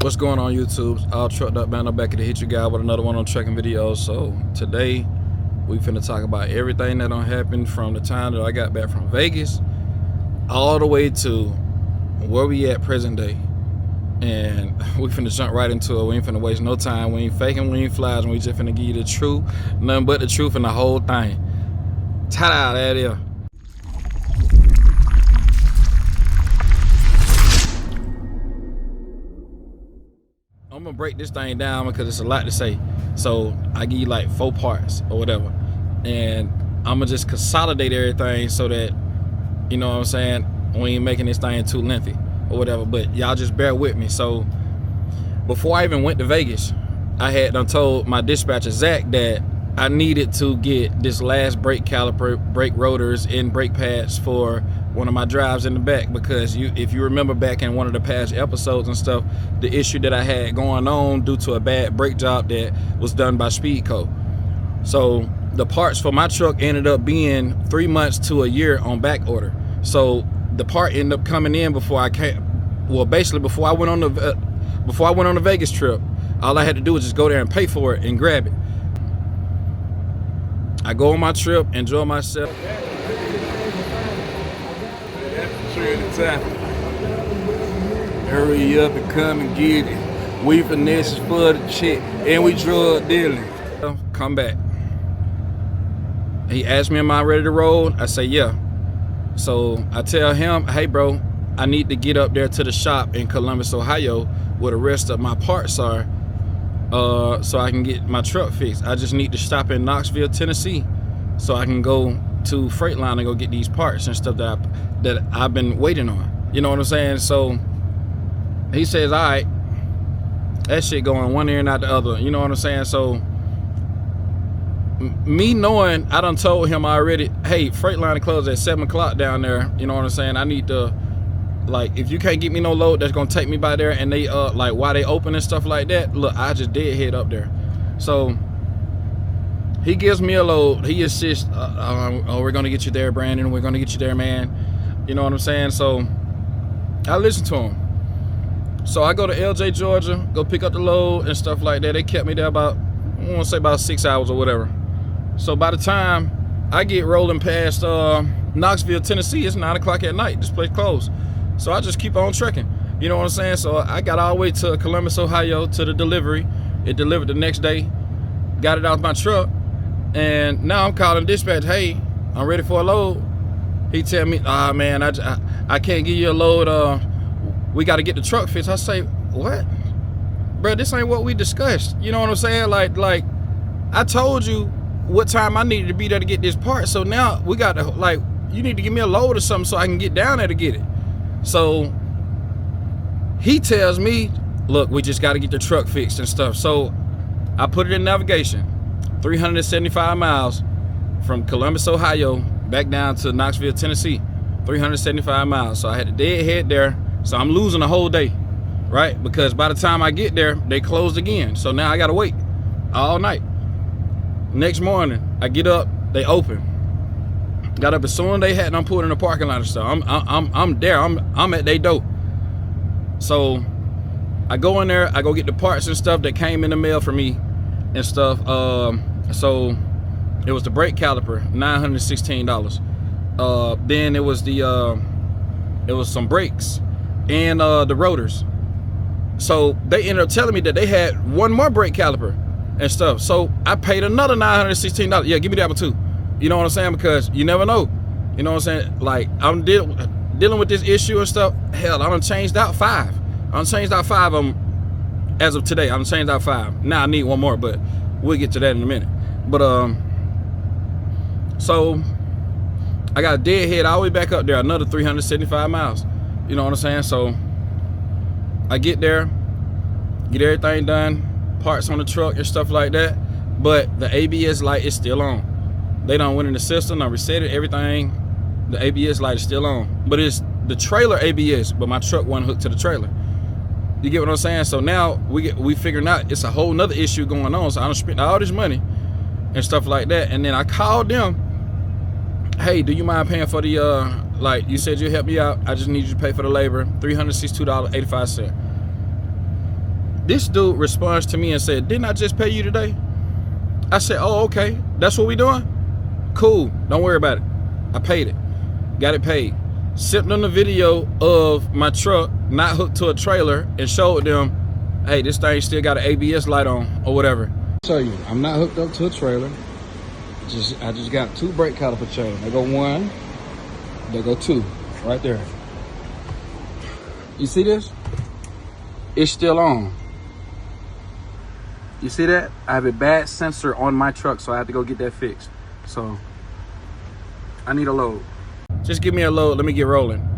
What's going on, YouTube? All Trucked Up, man. I'm back to hit you guys with another one on trucking videos. So today we finna talk about everything that done happened from the time that I got back from Vegas all the way to where we at present day. And we finna jump right into it. We ain't finna waste no time. We ain't faking, we ain't flies, and we just finna give you the truth, nothing but the truth and the whole thing. Ta-da, that is. I'm gonna break this thing down because it's a lot to say. So I give you like 4 parts or whatever. And I'm gonna just consolidate everything so that, you know what I'm saying, we ain't making this thing too lengthy or whatever. But y'all just bear with me. So before I even went to Vegas, I had done told my dispatcher, Zach, that I needed to get this last brake caliper, brake rotors, and brake pads for one of my drives in the back, because if you remember back in one of the past episodes and stuff, the issue that I had going on due to a bad brake job that was done by Speedco. So the parts for my truck ended up being 3 months to a year on back order. So the part ended up coming in before I came. Well, basically before I went on the Vegas trip, all I had to do was just go there and pay for it and grab it. I go on my trip, enjoy myself. Hurry up and come and get it. We finesse for the chick and we drug dealing. Come back. He asked me, am I ready to roll? I say, yeah. So I tell him, hey bro, I need to get up there to the shop in Columbus, Ohio, where the rest of my parts are, so I can get my truck fixed. I just need to stop in Knoxville, Tennessee, so I can go to Freightliner and go get these parts and stuff that I've been waiting on. You know what I'm saying? So he says, all right, that shit going one ear and out the other. You know what I'm saying? So me knowing, I done told him already, hey, Freightliner closes at 7 o'clock down there. You know what I'm saying? I need to, like, if you can't get me no load that's gonna take me by there, and they like why they open and stuff like that, look, I just dead head up there. So he gives me a load. He insists, oh, we're gonna get you there, Brandon, we're gonna get you there, man. You know what I'm saying? So I listen to him. So I go to LJ, Georgia, go pick up the load and stuff like that. They kept me there about, I want to say about 6 hours or whatever. So by the time I get rolling past Knoxville, Tennessee, it's 9 o'clock at night. This place closed. So I just keep on trekking. You know what I'm saying? So I got all the way to Columbus, Ohio to the delivery. It delivered the next day. Got it out my truck. And now I'm calling dispatch. Hey, I'm ready for a load. He tell me, man, I can't give you a load. We got to get the truck fixed. I say, what? Bro, this ain't what we discussed. You know what I'm saying? Like I told you what time I needed to be there to get this part. So now we got to, like, you need to give me a load or something so I can get down there to get it. So he tells me, look, we just got to get the truck fixed and stuff. So I put it in navigation, 375 miles from Columbus, Ohio, back down to Knoxville, Tennessee, 375 miles. So I had to dead head there. So I'm losing a whole day, right? Because by the time I get there, they closed again. So now I got to wait all night. Next morning, I get up, they open. Got up as soon as they had, and I'm pulling in the parking lot and stuff. I'm there. I'm at their door. So I go in there. I go get the parts and stuff that came in the mail for me and stuff. So it was the brake caliper, $916. Then it was it was some brakes and the rotors. So they ended up telling me that they had one more brake caliper and stuff. So I paid another $916. Yeah, give me that one too. You know what I'm saying? Because you never know. You know what I'm saying? Like, I'm dealing with this issue and stuff. Hell, I done changed out 5. I done changed out 5 of them as of today. I done changed out 5. Now I need one more, but we'll get to that in a minute. But so I got a dead head all the way back up there, another 375 miles. You know what I'm saying? So I get there, get everything done, parts on the truck and stuff like that. But the ABS light is still on. They done went in the system, I reset it, everything. The ABS light is still on. But it's the trailer ABS, but my truck wasn't hooked to the trailer. You get what I'm saying? So now we figuring out it's a whole nother issue going on. So I done spent all this money and stuff like that. And then I called them, hey, do you mind paying for the, like you said you'd help me out. I just need you to pay for the labor, $362.85. This dude responds to me and said, didn't I just pay you today? I said, oh, okay. That's what we doing? Cool. Don't worry about it. I paid it. Got it paid. Sent them the video of my truck not hooked to a trailer and showed them, hey, this thing still got an ABS light on or whatever. I'll show you. I'm not hooked up to a trailer. I just got 2 brake caliper chains. They go 1, they go 2, right there. You see this? It's still on. You see that? I have a bad sensor on my truck, so I have to go get that fixed. So I need a load. Just give me a load, let me get rolling.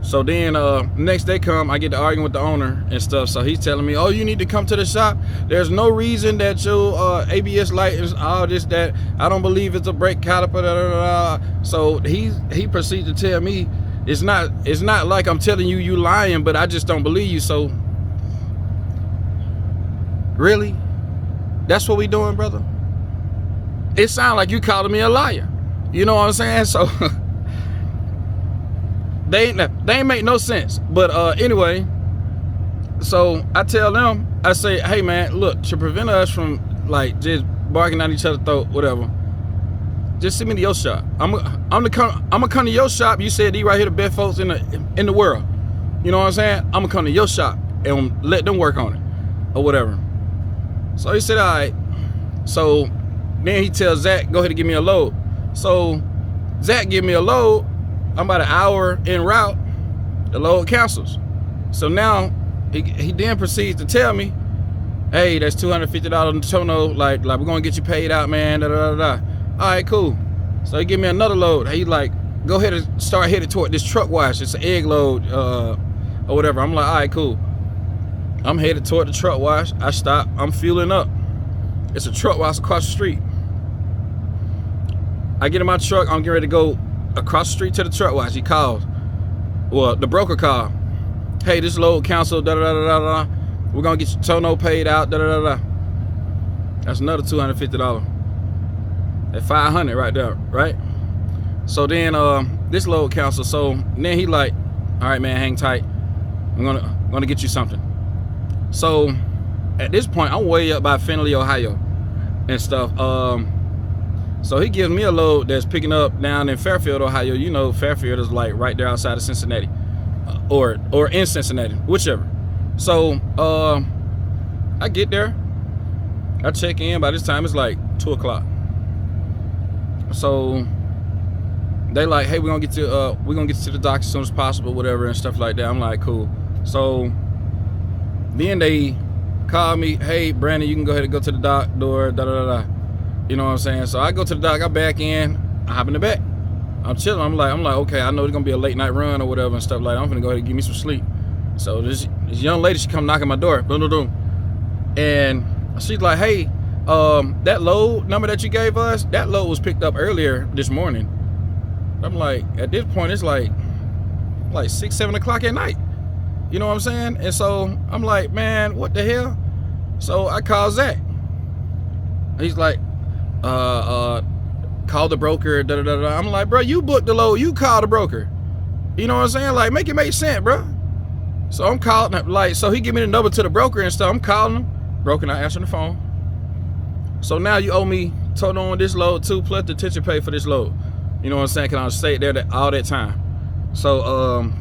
So then next day come, I get to arguing with the owner and stuff. So he's telling me, oh, you need to come to the shop. There's no reason that your ABS light is all this, that. I don't believe it's a brake caliper, da, da, da. So he proceeds to tell me, it's not like I'm telling you you lying, but I just don't believe you. So really? That's what we doing, brother? It sounds like you calling me a liar. You know what I'm saying? So they ain't make no sense. But anyway, so I tell them, I say, hey man, look, to prevent us from like just barking at each other's throat, whatever, just send me to your shop. I'm gonna come to your shop. You said these right here the best folks in the world. You know what I'm saying? I'm gonna come to your shop and let them work on it or whatever. So he said, all right. So then he tells Zach, go ahead and give me a load. So Zach give me a load. I'm about an hour en route. The load cancels. So now he then proceeds to tell me, hey, that's $250 in tono. Like we're gonna get you paid out, man. Da, da, da, da. All right, cool. So he give me another load. He like, go ahead and start headed toward this truck wash. It's an egg load or whatever. I'm like, all right, cool. I'm headed toward the truck wash. I stop. I'm fueling up. It's a truck wash across the street. I get in my truck. I'm getting ready to go across the street to the truck wash. He calls. Well, the broker called. Hey, this load canceled. Da da da da da. We're gonna get your tono paid out. Da da da da. That's another $250. At $500 right there, right? So then this load canceled. So then he like, all right, man, hang tight. I'm gonna get you something. So at this point, I'm way up by Findlay, Ohio, and stuff. So he gives me a load that's picking up down in Fairfield, Ohio. You know, Fairfield is like right there outside of Cincinnati, or in Cincinnati, whichever. So I get there, I check in. By this time, it's like 2 o'clock. So they like, hey, we're gonna get to the dock as soon as possible, whatever, and stuff like that. I'm like, cool. So then they call me, hey, Brandon, you can go ahead and go to the dock door, da da da da. You know what I'm saying? So I go to the dock, I back in, I hop in the back. I'm chilling. I'm like, okay, I know it's gonna be a late night run or whatever and stuff like that. I'm gonna go ahead and give me some sleep. So this young lady, she come knocking my door, boom, boom, boom, and she's like, hey, that load number that you gave us, that load was picked up earlier this morning. I'm like, at this point, it's like 6, 7 o'clock at night. You know what I'm saying? And so I'm like, man, what the hell? So I call Zach. He's like, call the broker, da da da da. I'm like, bro, you booked the load, you call the broker. You know what I'm saying? Like, make it make sense, bro. So I'm calling, like, so he give me the number to the broker and stuff. I'm calling him. Broker not answering the phone. So now you owe me total on this load too, plus detention pay for this load. You know what I'm saying? Cause I stayed there all that time. So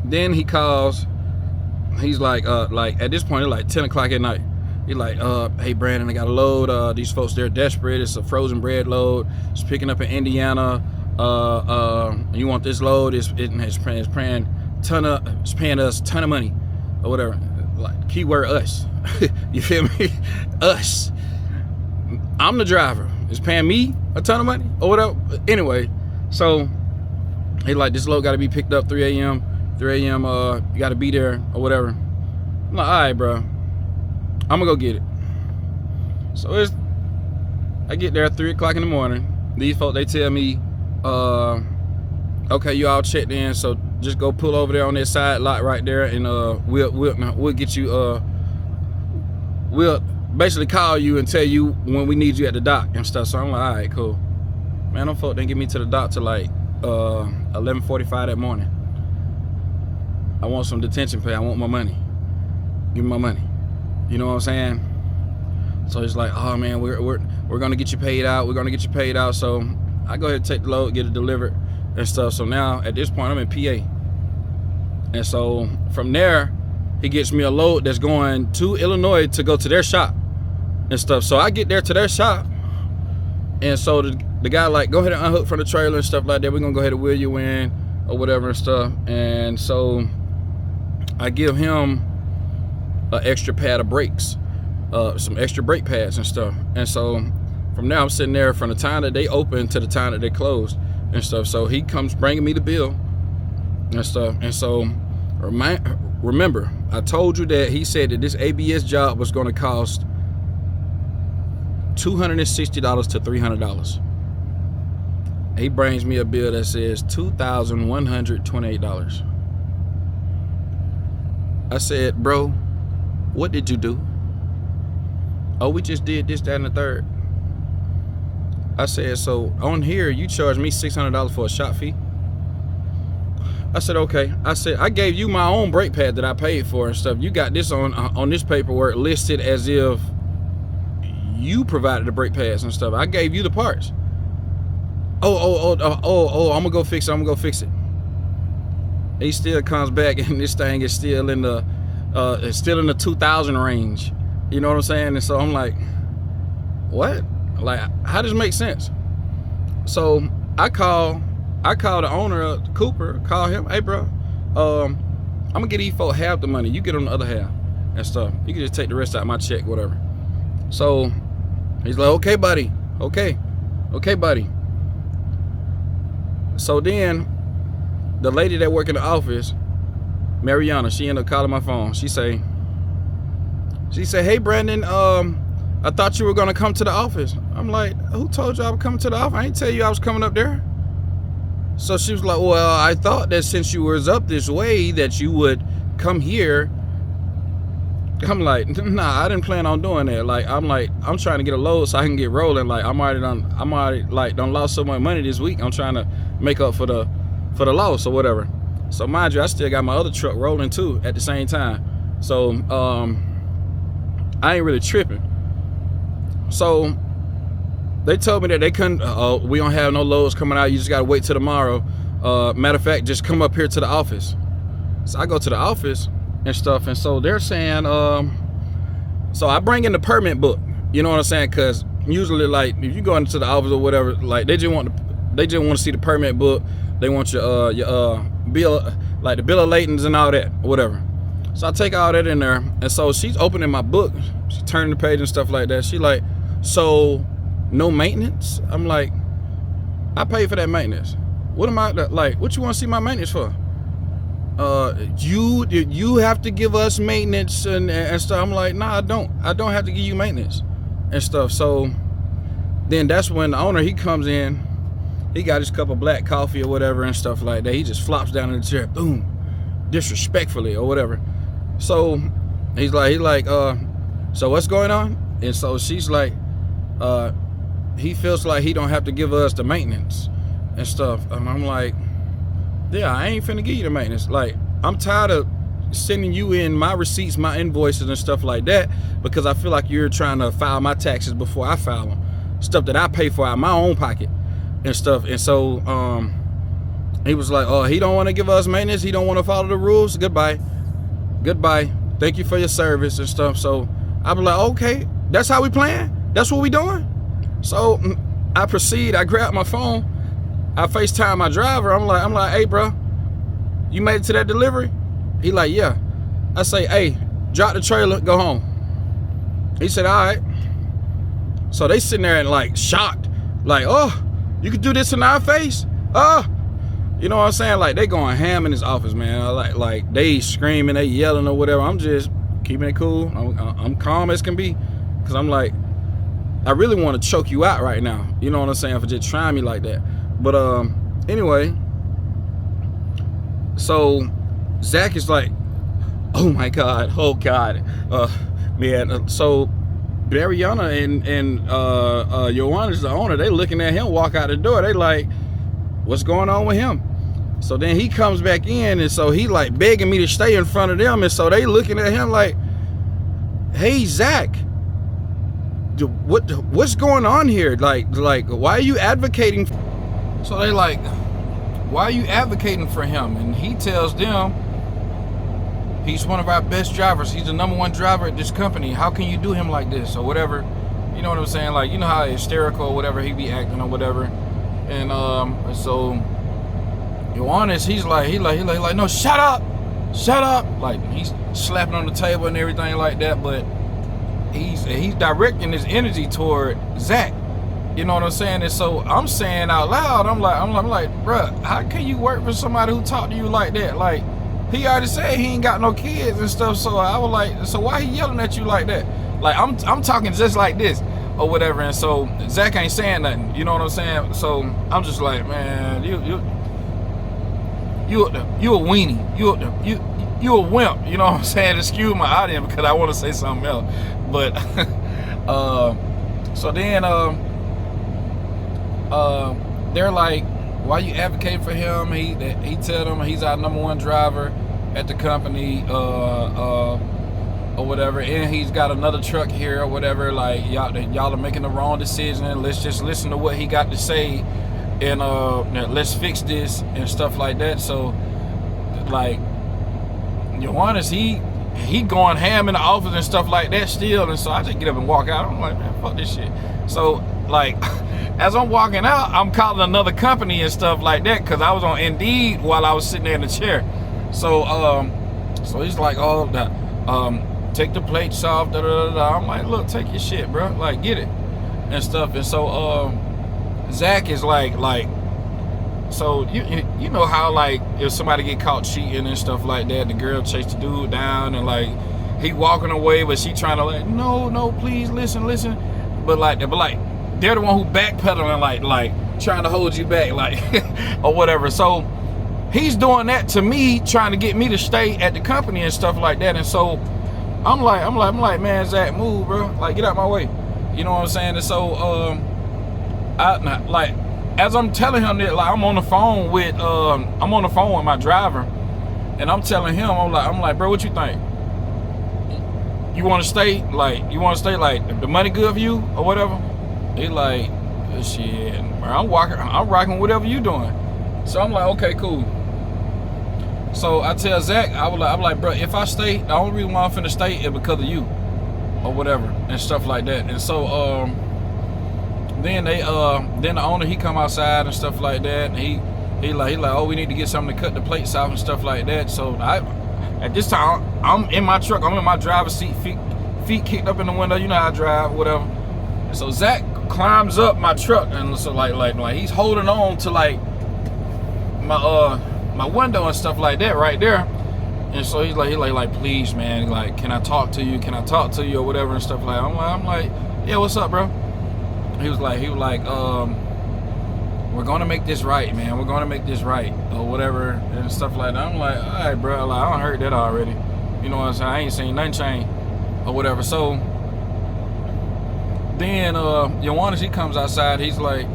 then he calls. He's like at this point it's like 10 o'clock at night. He's like, hey Brandon, I got a load. These folks, they're desperate. It's a frozen bread load. It's picking up in Indiana. You want this load? It's paying us a ton of money or whatever. Like keyword us. You feel me? Us. I'm the driver. It's paying me a ton of money or whatever. Anyway, so he like, this load got to be picked up 3 a.m. You got to be there or whatever. I'm like, all right, bro. I'm gonna go get it. So I get there at 3 o'clock in the morning. These folks, they tell me, okay, you all checked in, so just go pull over there on that side lot right there, and we'll get you. We'll basically call you and tell you when we need you at the dock and stuff. So I'm like, all right, cool. Man, them folks didn't get me to the dock till like 11:45 that morning. I want some detention pay. I want my money. Give me my money. You know what I'm saying? So he's like, oh man, we're gonna get you paid out. We're gonna get you paid out. So I go ahead and take the load, get it delivered and stuff. So now at this point I'm in PA. And so from there, he gets me a load that's going to Illinois to go to their shop and stuff. So I get there to their shop. And so the guy like, go ahead and unhook from the trailer and stuff like that. We're gonna go ahead and wheel you in or whatever and stuff. And so I give him an extra pad of brakes, some extra brake pads and stuff. And so from there, I'm sitting there from the time that they open to the time that they closed and stuff. So he comes bringing me the bill and stuff. And so remember, I told you that he said that this ABS job was going to cost $260 to $300. He brings me a bill that says $2,128. I said, bro, what did you do? Oh, we just did this, that, and the third. I said, so on here, you charged me $600 for a shop fee? I said, okay. I said, I gave you my own brake pad that I paid for and stuff. You got this on this paperwork listed as if you provided the brake pads and stuff. I gave you the parts. Oh, I'm gonna go fix it. He still comes back and this thing is still in the 2000 range. You know what I'm saying? And so I'm like, what? Like, how does it make sense? So I call the owner of Cooper, call him, hey bro, I'm gonna get these folks half the money. You get on the other half and stuff. You can just take the rest out of my check, whatever. So he's like, okay, buddy. Okay, buddy. So then the lady that work in the office, Mariana, she ended up calling my phone. She say, hey Brandon, I thought you were gonna come to the office. I'm like, who told you I was coming to the office? I ain't tell you I was coming up there. So she was like, well, I thought that since you was up this way that you would come here. I'm like, nah, I didn't plan on doing that. Like, I'm trying to get a load so I can get rolling. Like, I'm already done lost so much money this week. I'm trying to make up for the loss or whatever. So mind you, I still got my other truck rolling too at the same time. So I ain't really tripping. So they told me that they couldn't, we don't have no loads coming out. You just gotta wait till tomorrow. Matter of fact, just come up here to the office. So I go to the office and stuff, and so they're saying, so I bring in the permit book. You know what I'm saying? Cause usually, like, if you go into the office or whatever, like they just want to see the permit book. They want your bill, like the bill of ladings and all that, whatever. So I take all that in there, and so she's opening my book. She's turning the page and stuff like that. She like, so no maintenance? I'm like, I paid for that maintenance. What am I like? What you want to see my maintenance for? You have to give us maintenance and stuff. I'm like, nah, I don't have to give you maintenance and stuff. So then that's when the owner, he comes in. He got his cup of black coffee or whatever and stuff like that. He just flops down in the chair, boom, disrespectfully or whatever. So he's like, so what's going on? And so she's like, he feels like he don't have to give us the maintenance and stuff. And I'm like, yeah, I ain't finna give you the maintenance. Like, I'm tired of sending you in my receipts, my invoices and stuff like that, because I feel like you're trying to file my taxes before I file them. Stuff that I pay for out of my own pocket and stuff. And so he was like, oh, he don't want to give us maintenance. He don't want to follow the rules. Goodbye. Thank you for your service and stuff. So I was like, okay, that's how we playing? That's what we doing? So I proceed. I grab my phone. I FaceTime my driver. I'm like, hey, bro, you made it to that delivery? He like, yeah. I say, hey, drop the trailer, go home. He said, all right. So they sitting there and like shocked, like, oh, you could do this in our face? Oh, you know what I'm saying? Like, they going ham in his office, man. Like they screaming, they yelling or whatever. I'm just keeping it cool. I'm calm as can be, because I'm like, I really want to choke you out right now. You know what I'm saying? For just trying me like that. But anyway, so Zach is like, oh my God, man. So Mariana and Joanna's the owner. They looking at him walk out the door. They like, what's going on with him? So then he comes back in, and so he like begging me to stay in front of them, and so they looking at him like, hey Zach, what's going on here? Like why are you advocating? So they like, why are you advocating for him? And he tells them he's one of our best drivers. He's the #1 driver at this company. How can you do him like this or whatever? You know what I'm saying? Like, you know how hysterical or whatever he be acting or whatever. And so Ioannis, he's like, no, shut up. Like, he's slapping on the table and everything like that. But he's directing his energy toward Zach. You know what I'm saying? And so I'm saying out loud, I'm like, bruh, how can you work for somebody who talk to you like that? Like, he already said he ain't got no kids and stuff. So I was like, so why he yelling at you like that? Like, I'm talking just like this or whatever. And so Zach ain't saying nothing. You know what I'm saying? So I'm just like, man, you a weenie. You a wimp. You know what I'm saying? Excuse my audience because I want to say something else. But so then they're like, why you advocate for him? He tell them he's our #1 driver at the company or whatever, and he's got another truck here or whatever. Like, y'all are making the wrong decision. Let's just listen to what he got to say, and let's fix this and stuff like that. So like, Ioannis, he going ham in the office and stuff like that still. And so I just get up and walk out. I'm like, man, fuck this shit. So like, as I'm walking out, I'm calling another company and stuff like that because I was on Indeed while I was sitting there in the chair. So so he's like, oh, take the plates off, da da da da. I'm like, look, take your shit, bro. Like, get it and stuff. And so Zach is like, so you know how, like, if somebody get caught cheating and stuff like that, the girl chase the dude down and like he walking away, but she trying to like, no, please listen. But they're the one who backpedaling, like trying to hold you back, like or whatever. So he's doing that to me, trying to get me to stay at the company and stuff like that. And so I'm like, man, Zach, move, bro. Like, get out my way. You know what I'm saying? And so like, as I'm telling him that, like, I'm on the phone with my driver, and I'm telling him, I'm like, bro, what you think? You want to stay? Like, Like, the money good for you or whatever? He like, shit, bro, I'm rocking whatever you doing. So I'm like, okay, cool. So I tell Zach, I'm like, bro, if I stay, the only reason why I'm finna stay is because of you or whatever and stuff like that. And so then the owner, he come outside and stuff like that, and he like, oh, we need to get something to cut the plates off and stuff like that. So at this time, I'm in my truck, I'm in my driver's seat, feet kicked up in the window, you know how I drive, whatever. And so Zach climbs up my truck, and so like he's holding on to like my window and stuff like that right there. And so he's like, please, man, like, can I talk to you or whatever and stuff like that. I'm like, yeah, what's up, bro? He was like, we're gonna make this right, man. We're gonna make this right or whatever and stuff like that. I'm like, all right, bro. Like, I done heard that already. You know what I'm saying? I ain't seen nothing change or whatever. So then Ioannis, he comes outside. He's like,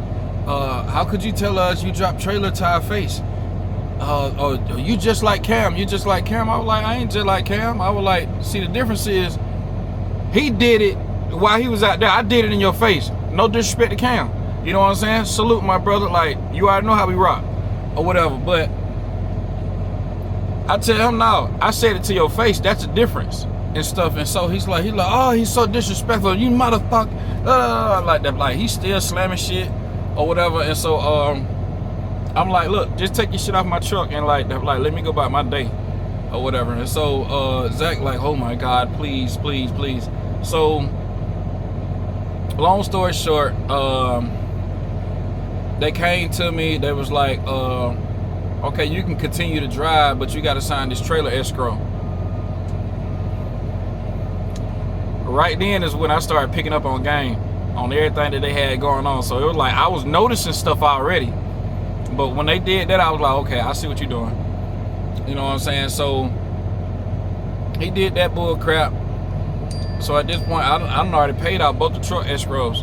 how could you tell us you dropped trailer to our face? Oh, you just like Cam. I was like, I ain't just like Cam. I was like, see, the difference is he did it while he was out there. I did it in your face. No disrespect to Cam. You know what I'm saying? Salute my brother. Like, you already know how we rock or whatever. But I tell him, no, I said it to your face. That's the difference and stuff. And so he's like, oh, he's so disrespectful. You motherfucker. Like that. Like, he's still slamming shit or whatever. And so I'm like, look, just take your shit off my truck and like let me go about my day or whatever. And so Zach like, oh my God, please. So long story short, they came to me. They was like, okay, you can continue to drive, but you got to sign this trailer escrow. Right then is when I started picking up on game on everything that they had going on. So it was like I was noticing stuff already. But when they did that, I was like, okay, I see what you're doing. You know what I'm saying? So he did that bull crap. So at this point, I already paid out both the truck escrow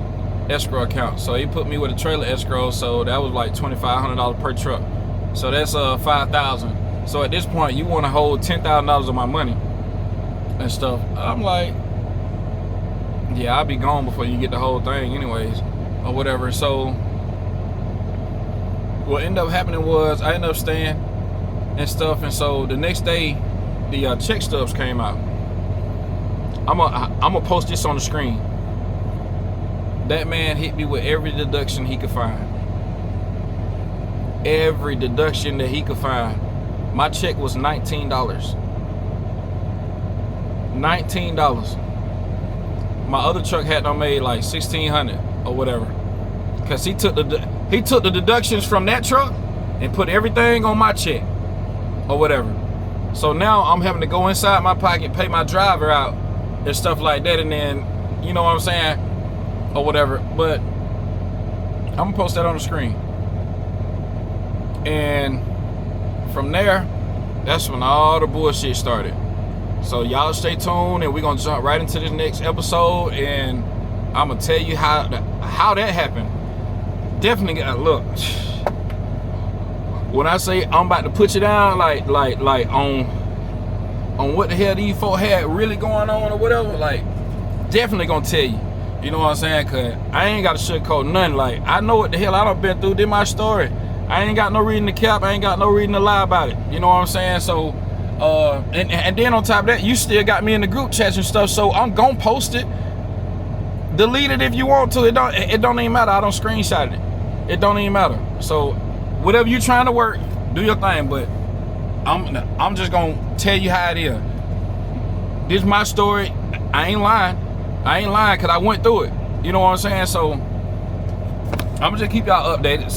accounts. So he put me with a trailer escrow. So that was like $2,500 per truck. So that's $5,000. So at this point, you want to hold $10,000 of my money and stuff. I'm like, yeah, I'll be gone before you get the whole thing anyways, or whatever. So what ended up happening was I ended up staying and stuff, and so the next day the check stubs came out. I'm gonna post this on the screen. That man hit me with every deduction he could find. Every deduction that he could find. My check was $19. $19. My other truck had done made like $1,600 or whatever, because he took the deductions from that truck and put everything on my check or whatever. So now I'm having to go inside my pocket, pay my driver out and stuff like that, and then, you know what I'm saying, or whatever. But I'm gonna post that on the screen. And from there, that's when all the bullshit started. So y'all stay tuned, and we're gonna jump right into this next episode, and I'm gonna tell you how that happened. Definitely, look, when I say I'm about to put you down, like on what the hell these folk had really going on or whatever, like, definitely gonna tell you. You know what I'm saying? Cause I ain't gotta sugarcoat nothing. Like, I know what the hell I done been through. Did my story. I ain't got no reason to cap. I ain't got no reason to lie about it. You know what I'm saying? So, and then on top of that, you still got me in the group chats and stuff. So I'm gonna post it. Delete it if you want to. It don't even matter. I don't screenshot it. It don't even matter. So whatever you trying to work, do your thing. But I'm just gonna tell you how it is. This is my story. I ain't lying because I went through it. You know what I'm saying? So I'm gonna just keep y'all updated.